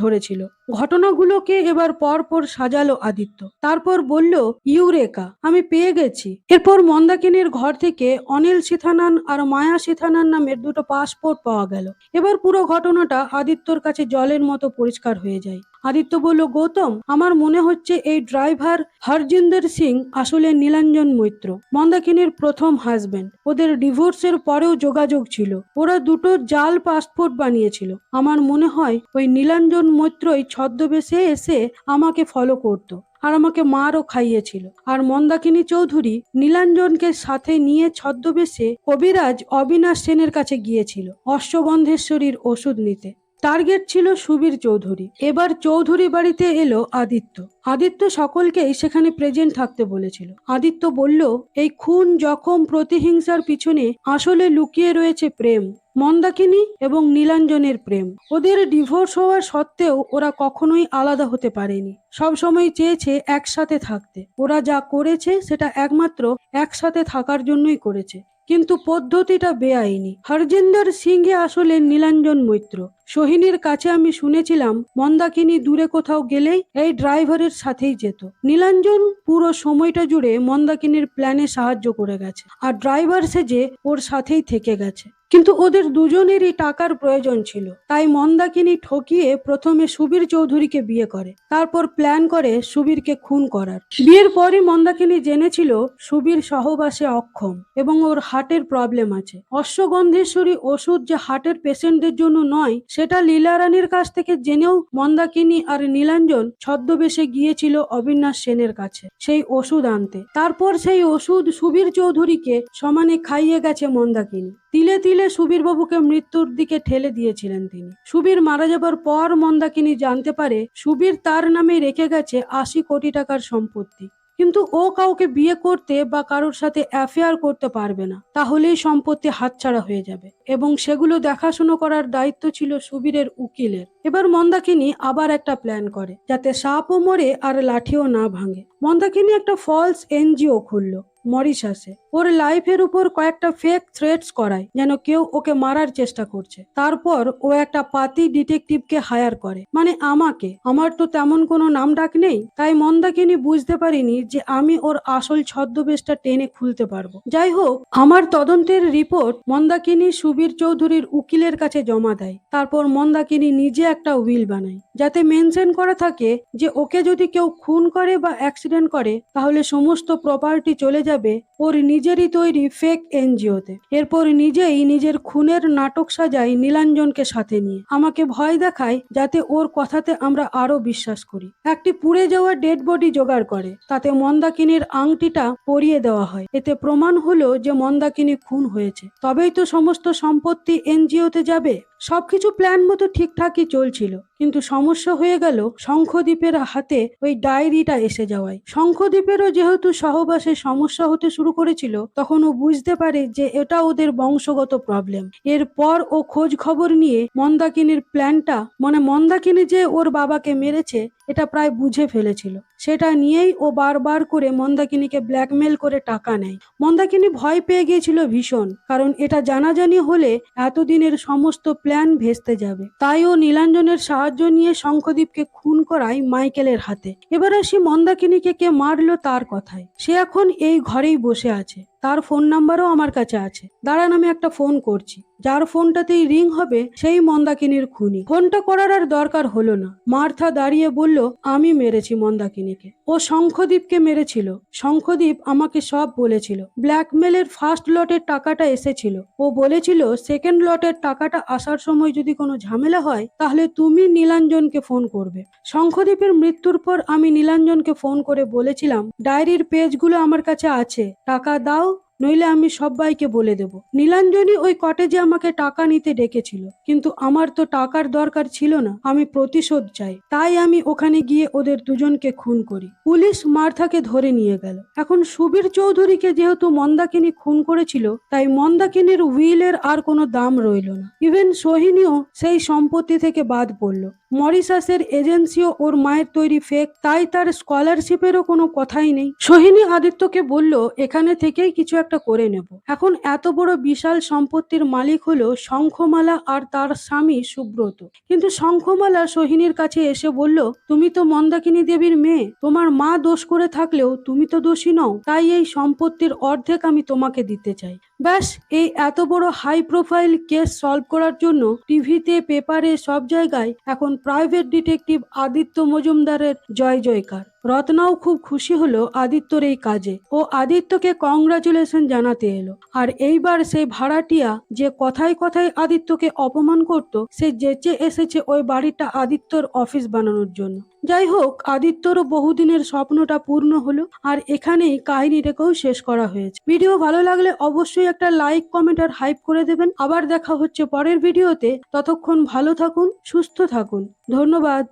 ধরেছিল। ঘটনাগুলোকে এবার পর পর সাজালো আদিত্য। তারপর বলল, ইউরেকা, আমি পেয়ে গেছি। এরপর মন্দাকিনীর ঘর থেকে অনিল সিথানান আর মায়া সিথানান নামের দুটো পাসপোর্ট পাওয়া গেল। এবার পুরো ঘটনাটা আদিত্যর কাছে জলের মতো পরিষ্কার হয়ে যায়। আদিত্য বলল, গৌতম, আমার মনে হচ্ছে এই ড্রাইভার হরজিন্দর সিং আসলে নীলাঞ্জন মৈত্র, মন্দাকিনীর প্রথম হাজবেন্ড। ওদের ডিভোর্সের পরেও যোগাযোগ ছিল, ওরা দুটো জাল পাসপোর্ট বানিয়েছিল। আমার মনে হয় ওই নীলাঞ্জন মৈত্রই ছদ্মবেশে এসে আমাকে ফলো করতো, আর আমাকে মারও খাইয়েছিল। আর মন্দাকিনী চৌধুরী নীলাঞ্জনকে সাথে নিয়ে ছদ্মবেশে কবিরাজ অবিনাশ সেনের কাছে গিয়েছিল অশ্বগন্ধেশ্বরীর ওষুধ নিতে। টার্গেট ছিল সুবীর চৌধুরী। এবার চৌধুরী বাড়িতে এলো আদিত্য। আদিত্য সকলকেই সেখানে প্রেজেন্ট থাকতে বলেছিল। আদিত্য বলল, এই খুন, জখম, প্রতিহিংসার পিছনে আসলে লুকিয়ে রয়েছে প্রেম, মন্দাকিনী এবং নীলাঞ্জনের প্রেম। ওদের ডিভোর্স হওয়া সত্ত্বেও ওরা কখনোই আলাদা হতে পারেনি, সবসময় চেয়েছে একসাথে থাকতে। ওরা যা করেছে সেটা একমাত্র একসাথে থাকার জন্যই করেছে, কিন্তু পদ্ধতিটা বেআইনি। হরজিন্দর সিংহে আসলে নীলাঞ্জন মৈত্র। সোহিনীর কাছে আমি শুনেছিলাম মন্দাকিনী দূরে কোথাও গেলেই এই ড্রাইভারের সাথেই যেত। নীলাঞ্জন পুরো সময়টা জুড়ে মন্দাকিনীর প্ল্যানে সাহায্য করে গেছে, আর ড্রাইভার সেজে ওর সাথেই থেকে গেছে। কিন্তু ওদের দুজনেরই টাকার প্রয়োজন ছিল, তাই মন্দাকিনী ঠকিয়ে প্রথমে সুবীর চৌধুরীকে বিয়ে করে, তারপর প্ল্যান করে সুবীরকে খুন করার। বিয়ের পরই মন্দাকিনী জেনেছিল সুবীর সহবাসে অক্ষম এবং ওর হার্টের প্রবলেম আছে। অশ্বগন্ধেশ্বরী ওষুধ যে হার্টের পেশেন্টদের জন্য নয়, সেটা লীলা রানীর কাছ থেকে জেনেও মন্দাকিনী আর নীলাঞ্জন ছদ্মবেশে গিয়েছিল অবিনাশ সেনের কাছে সেই ওষুধ আনতে। তারপর সেই ওষুধ সুবীর চৌধুরীকে সমানে খাইয়ে গেছে মন্দাকিনী। তিলে তিলে সুবীর বাবুকে মৃত্যুর দিকে ঠেলে দিয়েছিলেন তিনি। সুবীর মারা যাবার পর মন্দাকিনী জানতে পারে সুবীর তার নামে রেখে গেছে ৮০ কোটি টাকার সম্পত্তি, কিন্তু ও কাউকে বিয়ে করতে বা কারোর সাথে অ্যাফেয়ার করতে পারবে না, তাহলেই সম্পত্তি হাতছাড়া হয়ে যাবে এবং সেগুলো দেখাশুনো করার দায়িত্ব ছিল সুবীরের উকিলের। এবার মন্দাকিনী আবার একটা প্ল্যান করে যাতে সাপও মরে আর লাঠিও না ভাঙে। মন্দাকিনী একটা ফলস এনজিও খুললো মরিশাসে। ওর লাইফের উপর কয়েকটা ফেক থ্রেটস করায় যেন কেউ ওকে মারার চেষ্টা করছে। তারপর ও একটা পাতি ডিটেকটিভকে হায়ার করে, মানে আমাকে। আমার তো তেমন কোনো নাম ডাক নেই, তাই মন্দাকিনী বুঝতে পারিনি যে আমি ওর আসল ছদ্মবেশটা টেনে খুলতে পারবো। যাই হোক, আমার তদন্তের রিপোর্ট মন্দাকিনী সুবীর চৌধুরীর উকিলের কাছে জমা দেয়। তারপর মন্দাকিনী নিজে একটা উইল বানায় যাতে মেনশন করা থাকে যে ওকে যদি কেউ খুন করে বা অ্যাক্সিডেন্ট করে তাহলে সমস্ত প্রপার্টি চলে যাবে ওর নিজেরই তৈরি ফেক এনজিওতে। এরপর নিজেই নিজের খুনের নাটক সাজায় নীলাঞ্জনকে সাথে নিয়ে, আমাকে ভয় দেখায় যাতে ওর কথাতে আমরা আরো বিশ্বাস করি। একটি পুড়ে যাওয়া ডেড বডি জোগাড় করে, তাতে মন্দাকিনীর আংটিটা পরিয়ে দেওয়া হয়। এতে প্রমাণ হলো যে মন্দাকিনী খুন হয়েছে, তবেই তো সমস্ত সম্পত্তি এনজিওতে যাবে। সবকিছু প্ল্যান মতো ঠিকঠাকই চলছিল, কিন্তু সমস্যা হয়ে গেল শঙ্খদ্বীপের হাতে ওই ডায়েরিটা এসে যাওয়ায়। শঙ্খদ্বীপেরও যেহেতু সহবাসে সমস্যা হতে শুরু করেছিল, তখন ও বুঝতে পারে যে এটা ওদের বংশগত প্রবলেম। এরপর ও খোঁজ খবর নিয়ে মন্দাকিনীর প্ল্যানটা, মানে মন্দাকিনী যে ওর বাবাকে মেরেছে এটা প্রায় বুঝে ফেলেছিল। সেটা নিয়েই ও বারবার করে মন্দাকিনীকে ব্ল্যাকমেল করে টাকা নেয়। মন্দাকিনী ভয় পেয়ে গিয়েছিল ভীষণ, কারণ এটা জানাজানি হলে এতদিনের সমস্ত প্ল্যান ভেস্তে যাবে। তাই ও নীলাঞ্জনের সাহায্য নিয়ে শঙ্খদ্বীপকে খুন করায় মাইকেলের হাতে। এবার আসি মন্দাকিনীকে কে মারলো তার কথায়। সে এখন এই ঘরেই বসে আছে, তার ফোন নাম্বারও আমার কাছে আছে। দাঁড়ান, আমি একটা ফোন করছি। যার ফোনটাতেই রিং হবে সেই মন্দাকিনীর খুনি। ফোনটা করার আর দরকার হলো না। মার্থা দাঁড়িয়ে বলল, আমি মেরেছি মন্দাকিনীকে, ও শঙ্খদ্বীপকে মেরেছিল। শঙ্খদ্বীপ আমাকে সব বলেছিল। ব্ল্যাকমেলের ফার্স্ট লটের টাকাটা এসেছিল, ও বলেছিল সেকেন্ড লটের টাকাটা আসার সময় যদি কোনো ঝামেলা হয় তাহলে তুমি নীলাঞ্জনকে ফোন করবে। শঙ্খদ্বীপের মৃত্যুর পর আমি নীলাঞ্জনকে ফোন করে বলেছিলাম ডায়েরির পেজগুলো আমার কাছে আছে, টাকা দাও, নইলে আমি সবাইকে বলে দেব। নীলাঞ্জনই ওই কটেজে আমাকে টাকা নিতে ডেকেছিল, কিন্তু আমার তো টাকার দরকার ছিল না, আমি প্রতিশোধ চাই। তাই আমি ওখানে গিয়ে ওদের দুজনকে খুন করি। পুলিশ মার্থাকে ধরে নিয়ে গেল। এখন সুবীর চৌধুরীকে যেহেতু মন্দাকিনী খুন করেছিল, তাই মন্দাকিনীর উইলের আর কোনো দাম রইল না। ইভেন সোহিনীও সেই সম্পত্তি থেকে বাদ পড়ল। মরিশাসের এজেন্সিও ওর মায়ের তৈরি ফেক, তাই তার স্কলারশিপেরও কোনো কথাই নেই। সোহিনী আদিত্যকে বলল এখানে থেকেই কিছু একটা করে নেব। এখন এত বড় বিশাল সম্পত্তির মালিক হলো শঙ্খমালা আর তার স্বামী সুব্রত। কিন্তু শঙ্খমালা সোহিনীর কাছে এসে বলল, তুমি তো মন্দাকিনী দেবীর মেয়ে, তোমার মা দোষ করে থাকলেও তুমি তো দোষী নও, তাই এই সম্পত্তির অর্ধেক আমি তোমাকে দিতে চাই। ব্যাস, এই এত বড় হাই প্রোফাইল কেস সলভ করার জন্য টিভিতে, পেপারে, সব জায়গায় এখন প্রাইভেট ডিটেকটিভ আদিত্য মজুমদারের জয় জয়কার। রত্নাও খুব খুশি হলো আদিত্যর এই কাজে। ও আদিত্যকে কংগ্রাচুলেশন জানাতে এলো। আর এইবার সেই ভাড়াটিয়া যে কথায় কথায় আদিত্যকে অপমান করত, সে যেচে এসেছে ওই বাড়িটা আদিত্যর অফিস বানানোর জন্য। যাই হোক, আদিত্যরও বহুদিনের স্বপ্নটা পূর্ণ হলো। আর এখানেই কাহিনীটাকেও শেষ করা হয়েছে। ভিডিও ভালো লাগলে অবশ্যই একটা লাইক, কমেন্ট আর হাইপ করে দেবেন। আবার দেখা হচ্ছে পরের ভিডিওতে। ততক্ষণ ভালো থাকুন, সুস্থ থাকুন। ধন্যবাদ।